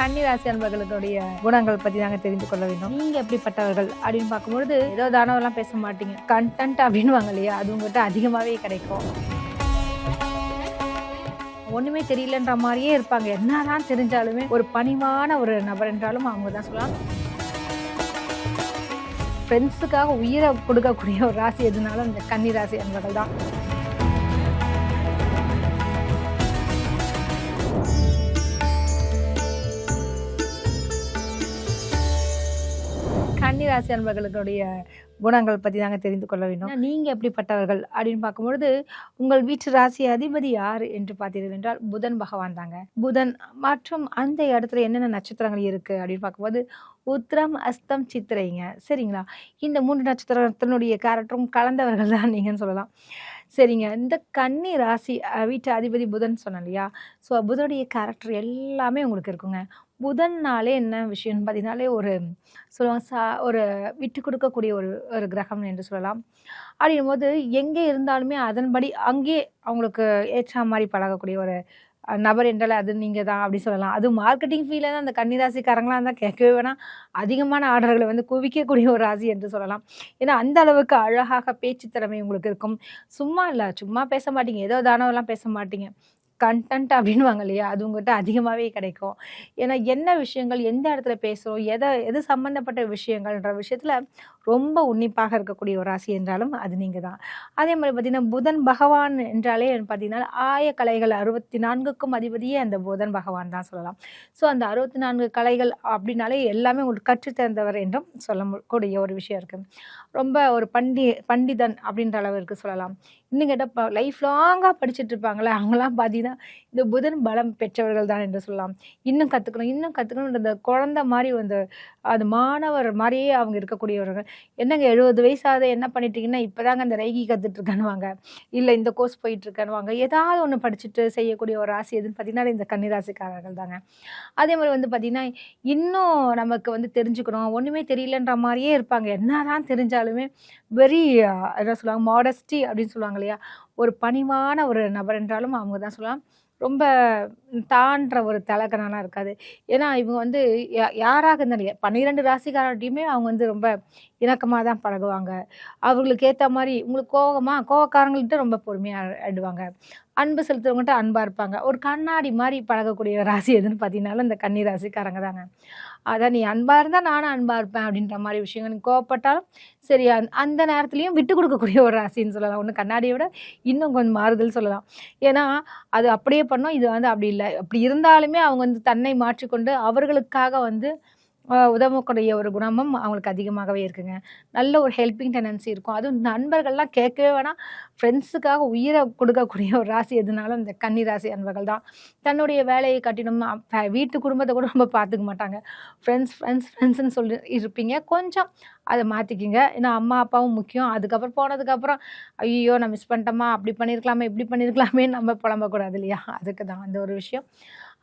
கன்னி ராசி அன்பர்களுடைய குணங்கள் பத்தி தாங்க தெரிந்து கொள்ள வேண்டும். நீங்க எப்படிப்பட்டவர்கள் அப்படின்னு பார்க்கும்பொழுது ஏதோ தானவெல்லாம் பேச மாட்டீங்க. கண்டென்ட் அப்படின்வாங்க இல்லையா, அது உங்ககிட்ட அதிகமாவே கிடைக்கும். ஒண்ணுமே தெரியலன்ற மாதிரியே இருப்பாங்க. என்னதான் தெரிஞ்சாலுமே ஒரு பணிவான ஒரு நபர் என்றாலும் அவங்க தான் சொல்லலாம். ஃப்ரெண்ட்ஸுக்காக உயிரை கொடுக்கக்கூடிய ஒரு ராசி எதுனாலும் இந்த கன்னி ராசி அன்பர்கள் தான். கன்னி ராசி அன்பர்களுடைய குணங்கள் பற்றி தாங்க தெரிந்து கொள்ள வேண்டும். நீங்கள் எப்படிப்பட்டவர்கள் அப்படின்னு பார்க்கும்பொழுது உங்கள் வீட்டு ராசி அதிபதி யார் என்று பார்த்தீர்கள் என்றால் புதன் பகவான் தாங்க. புதன் மற்றும் அந்த இடத்துல என்னென்ன நட்சத்திரங்கள் இருக்குது அப்படின்னு பார்க்கும்போது உத்திரம், அஸ்தம், சித்திரைங்க. சரிங்களா? இந்த 3 நட்சத்திரத்தினுடைய கேரக்டரும் கலந்தவர்கள் தான் நீங்கன்னு சொல்லலாம். சரிங்க. இந்த கன்னி ராசி வீட்டு அதிபதி புதன் சொன்னேன் இல்லையா? ஸோ புதனுடைய கேரக்டர் எல்லாமே உங்களுக்கு இருக்குங்க. புதன்னாலே என்ன விஷயம்னு பார்த்தீங்கன்னாலே ஒரு சொல்லுவாங்க ஒரு விட்டு கொடுக்கக்கூடிய ஒரு ஒரு கிரகம் என்று சொல்லலாம். அப்படிங்கும்போது எங்கே இருந்தாலுமே அதன்படி அங்கேயே அவங்களுக்கு ஏற்ற மாதிரி பழகக்கூடிய ஒரு நபர் என்றால் அது நீங்கள் தான் அப்படி சொல்லலாம். அது மார்க்கெட்டிங் ஃபீல்டில் தான் அந்த கன்னிராசிக்காரங்களாம் இருந்தால் கேட்கவே வேணாம். அதிகமான ஆர்டர்களை வந்து குவிக்கக்கூடிய ஒரு ராசி என்று சொல்லலாம். ஏன்னா அந்த அளவுக்கு அழகாக பேச்சு திறமை உங்களுக்கு இருக்கும். சும்மா இல்லை, சும்மா பேச மாட்டீங்க, ஏதோ தானவெல்லாம் பேச மாட்டீங்க. கண்டென்ட் அப்படின்வாங்க இல்லையா, அது உங்கள்கிட்ட அதிகமாகவே கிடைக்கும். ஏன்னா என்ன விஷயங்கள் எந்த இடத்துல பேசுகிறோம், எது சம்மந்தப்பட்ட விஷயங்கள்ன்ற விஷயத்தில் ரொம்ப உன்னிப்பாக இருக்கக்கூடிய ஒரு ராசி என்றாலும் அது நீங்கள் தான். அதே மாதிரி பார்த்திங்கன்னா புதன் பகவான் என்றாலே பார்த்தீங்கன்னா ஆயக்கலைகள் 64க்கும் அதிபதியே அந்த புதன் பகவான் தான் சொல்லலாம். ஸோ அந்த 64 கலைகள் அப்படின்னாலே எல்லாமே உங்களுக்கு கற்றுத்தந்தவர் என்றும் சொல்லக்கூடிய ஒரு விஷயம் இருக்குது. ரொம்ப ஒரு பண்டிதன் அப்படின்ற அளவிற்கு சொல்லலாம். இன்னும் கேட்டால் லைஃப் லாங்காக படிச்சுட்டு இருப்பாங்களே அவங்களாம் பார்த்தீங்கன்னா இந்த புதன் பலம் பெற்றவர்கள் தான் என்று சொல்லலாம். இன்னும் கற்றுக்கணும் இந்த குழந்தை மாதிரி வந்து அது மாணவர் மாதிரியே அவங்க இருக்கக்கூடியவர்கள். என்னங்க 70 வயசாவது என்ன பண்ணிட்டீங்கன்னா இப்போ தாங்க அந்த ரைகி கற்றுட்ருக்கானுவாங்க, இல்லை இந்த கோர்ஸ் போயிட்டுருக்கானுவாங்க. ஏதாவது ஒன்று படிச்சுட்டு செய்யக்கூடிய ஒரு ராசி எதுன்னு பார்த்தீங்கன்னா இந்த கன்னிராசிக்காரர்கள் தாங்க. அதே மாதிரி வந்து பார்த்திங்கன்னா இன்னும் நமக்கு வந்து தெரிஞ்சுக்கணும், ஒன்றுமே தெரியலன்ற மாதிரியே இருப்பாங்க. என்னதான் தெரிஞ்சாலுமே வெரி என்ன சொல்லுவாங்க மாடஸ்டி அப்படின்னு சொல்லுவாங்க இல்லையா, ஒரு பணிவான ஒரு நபர் என்றாலும் அவங்க தான் சொல்லலாம். ரொம்ப தான்ற ஒரு தலக்கணம்லாம் இருக்காது. ஏன்னா இவங்க வந்து யாராக இருந்தாலும் 12 ராசிக்காரர்கிட்டையுமே அவங்க வந்து ரொம்ப இணக்கமாக தான் பழகுவாங்க. அவங்களுக்கு ஏற்ற மாதிரி உங்களுக்கு கோவக்காரங்கள்கிட்ட ரொம்ப பொறுமையாக ஆயிடுவாங்க. அன்பு செலுத்துறவங்கள்ட்ட அன்பாக இருப்பாங்க. ஒரு கண்ணாடி மாதிரி பழகக்கூடிய ராசி எதுன்னு பார்த்தீங்கன்னாலும் இந்த கன்னி ராசிக்காரங்க தாங்க. அதான் நீ அன்பாக இருந்தால் நானும் அன்பாக இருப்பேன் அப்படின்ற மாதிரி விஷயங்கள். நீ கோவப்பட்டாலும் சரி அந்த நேரத்துலையும் விட்டு கொடுக்கக்கூடிய ஒரு ராசின்னு சொல்லலாம். ஒன்று கண்ணாடியை விட இன்னும் கொஞ்சம் மாறுதல் சொல்லலாம். ஏன்னா அது அப்படியே பண்ணோம், இது வந்து அப்படி இல்லை. அப்படி இருந்தாலுமே அவங்க வந்து தன்னை மாற்றிக்கொண்டு அவர்களுக்காக வந்து உதவக்கூடிய ஒரு குணமும் அவங்களுக்கு அதிகமாகவே இருக்குங்க. நல்ல ஒரு ஹெல்பிங் டெண்டன்சி இருக்கும். அதுவும் நண்பர்கள்லாம் கேட்கவே வேணாம். ஃப்ரெண்ட்ஸுக்காக உயிரை கொடுக்கக்கூடிய ஒரு ராசி எதுனாலும் இந்த கன்னி ராசி அன்பர்கள் தான். தன்னுடைய வேலையை கட்டினோம், வீட்டு குடும்பத்தை கூட ரொம்ப பார்த்துக்க மாட்டாங்க. ஃப்ரெண்ட்ஸ்ன்னு சொல்லி இருப்பீங்க. கொஞ்சம் அதை மாற்றிக்கிங்க. ஏன்னா அம்மா அப்பாவும் முக்கியம். அதுக்கப்புறம் போனதுக்கப்புறம் ஐயோ நான் மிஸ் பண்ணிட்டோமா, அப்படி பண்ணியிருக்கலாமே இப்படி பண்ணியிருக்கலாமே நம்ம புலம்பக்கூடாது இல்லையா, அதுக்கு தான் அந்த ஒரு விஷயம்.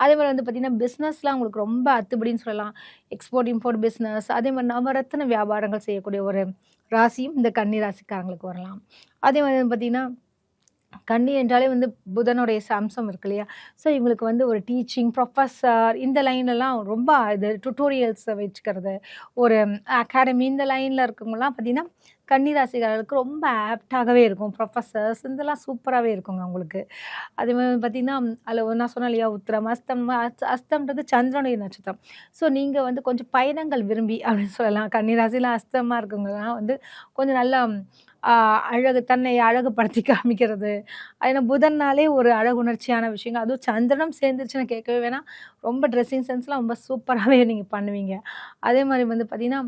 அதே மாதிரி வந்து பார்த்திங்கன்னா பிஸ்னஸ்லாம் உங்களுக்கு ரொம்ப அத்துப்படின்னு சொல்லலாம். எக்ஸ்போர்ட் இம்போர்ட் பிஸ்னஸ், அதே மாதிரி நவரத்தின வியாபாரங்கள் செய்யக்கூடிய ஒரு ராசியும் இந்த கன்னி ராசிக்காரங்களுக்கு வரலாம். அதே மாதிரி பார்த்திங்கன்னா கன்னி என்றாலே வந்து புதனுடைய அம்சம் இருக்கு இல்லையா. ஸோ இவங்களுக்கு வந்து ஒரு டீச்சிங் ப்ரொஃபஸர் இந்த லைன்லலாம் ரொம்ப இது டுட்டோரியல்ஸை வச்சுக்கிறது, ஒரு அகாடமி இந்த லைனில் இருக்கவங்கலாம் பார்த்திங்கன்னா கன்னிராசிகாரர்களுக்கு ரொம்ப ஆப்டாகவே இருக்கும். ப்ரொஃபஸர்ஸ் இதெல்லாம் சூப்பராகவே இருக்குங்க உங்களுக்கு. அதே மாதிரி பார்த்திங்கன்னா அதில் நான் சொன்னேன் இல்லையா உத்திரம், அஸ்தம்ன்றது சந்திரனுடைய நட்சத்திரம். ஸோ நீங்கள் வந்து கொஞ்சம் பயணங்கள் விரும்பி அப்படின்னு சொல்லலாம். கன்னிராசியில் அஸ்தமாக இருக்கவங்கலாம் வந்து கொஞ்சம் நல்லா தன்னை அழகுபடுத்தி காமிக்கிறது. ஏன்னா புதன்னாலே ஒரு அழகுணர்ச்சியான விஷயங்கள். அதுவும் சந்திரனும் சேர்ந்துருச்சுன்னு கேட்கவே வேணாம். ரொம்ப ட்ரெஸ்ஸிங் சென்ஸ்லாம் ரொம்ப சூப்பராகவே நீங்கள் பண்ணுவீங்க. அதே மாதிரி வந்து பார்த்திங்கன்னா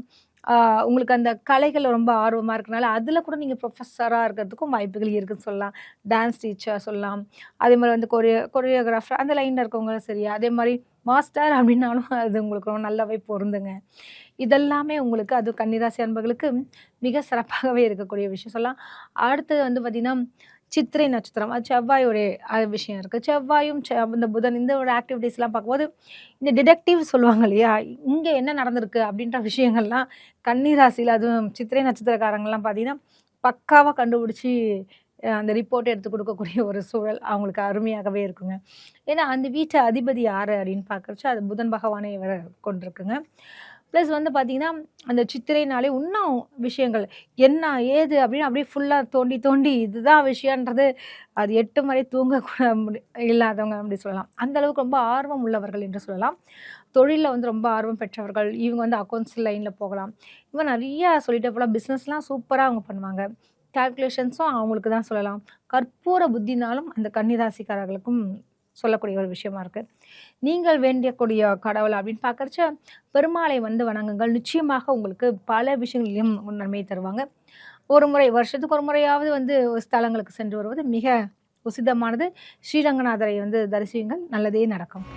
உங்களுக்கு அந்த கலைகள் ரொம்ப ஆர்வமாக இருக்கனால அதில் கூட நீங்கள் ப்ரொஃபஸராக இருக்கிறதுக்கும் வாய்ப்புகள் இருக்குதுன்னு சொல்லலாம். டான்ஸ் டீச்சர் சொல்லலாம். அதே மாதிரி வந்து கொரியோகிராஃபர் அந்த லைனில் இருக்கவங்க சரியா. அதே மாதிரி மாஸ்டர் அப்படின்னாலும் அது உங்களுக்கு ரொம்ப நல்லாவே பொருந்துங்க. இதெல்லாமே உங்களுக்கு அது கன்னிராசி அன்பர்களுக்கு மிக சிறப்பாகவே இருக்கக்கூடிய விஷயம் சொல்லலாம். அடுத்தது வந்து பார்த்திங்கன்னா சித்திரை நட்சத்திரம், அது செவ்வாயோடைய விஷயம் இருக்குது. செவ்வாயும் இந்த புதன் இந்த ஒரு ஆக்டிவிட்டீஸ்லாம் பார்க்கும்போது இந்த டிடெக்டிவ் சொல்லுவாங்க இல்லையா, இங்கே என்ன நடந்திருக்கு அப்படின்ற விஷயங்கள்லாம் கன்னி ராசியில் அதுவும் சித்திரை நட்சத்திரக்காரங்கள்லாம் பார்த்தீங்கன்னா பக்காவாக கண்டுபிடிச்சி அந்த ரிப்போர்ட் எடுத்து கொடுக்கக்கூடிய ஒரு சூழல் அவங்களுக்கு அருமையாகவே இருக்குங்க. ஏன்னா அந்த வீட்டு அதிபதி யார் அப்படின்னு பார்க்குறச்ச அது புதன் பகவானை வர கொண்டிருக்குங்க. ப்ளஸ் வந்து பார்த்தீங்கன்னா அந்த சித்திரைனாலே இன்னும் விஷயங்கள் என்ன ஏது அப்படின்னு அப்படியே ஃபுல்லாக தோண்டி தோண்டி இதுதான் விஷயன்றது அது 8 வரை தூங்கக்கூட இல்லாதவங்க அப்படி சொல்லலாம். அந்த அளவுக்கு ரொம்ப ஆர்வம் உள்ளவர்கள் என்று சொல்லலாம். தொழிலில் வந்து ரொம்ப ஆர்வம் பெற்றவர்கள் இவங்க வந்து அக்கௌண்ட்ஸ் லைனில் போகலாம். இவங்க நிறையா சொல்லிட்டு போகலாம். பிஸ்னஸ்லாம் சூப்பராக அவங்க பண்ணுவாங்க. கால்குலேஷன்ஸும் அவங்களுக்கு தான் சொல்லலாம். கற்பூர புத்தினாலும் அந்த கன்னிராசிக்காரர்களுக்கும் சொல்லக்கூடிய ஒரு விஷயமா இருக்கு. நீங்கள் வேண்டியக்கூடிய கடவுள் அப்படின்னு பார்க்கறச்ச பெருமாளை வந்து வணங்குங்கள். நிச்சயமாக உங்களுக்கு பல விஷயங்களிலும் நன்மை தருவாங்க. ஒரு முறை வருஷத்துக்கு ஒரு முறையாவது வந்து ஸ்தலங்களுக்கு சென்று வருவது மிக உசிதமானது. ஸ்ரீரங்கநாதரை வந்து தரிசியுங்கள். நல்லதே நடக்கும்.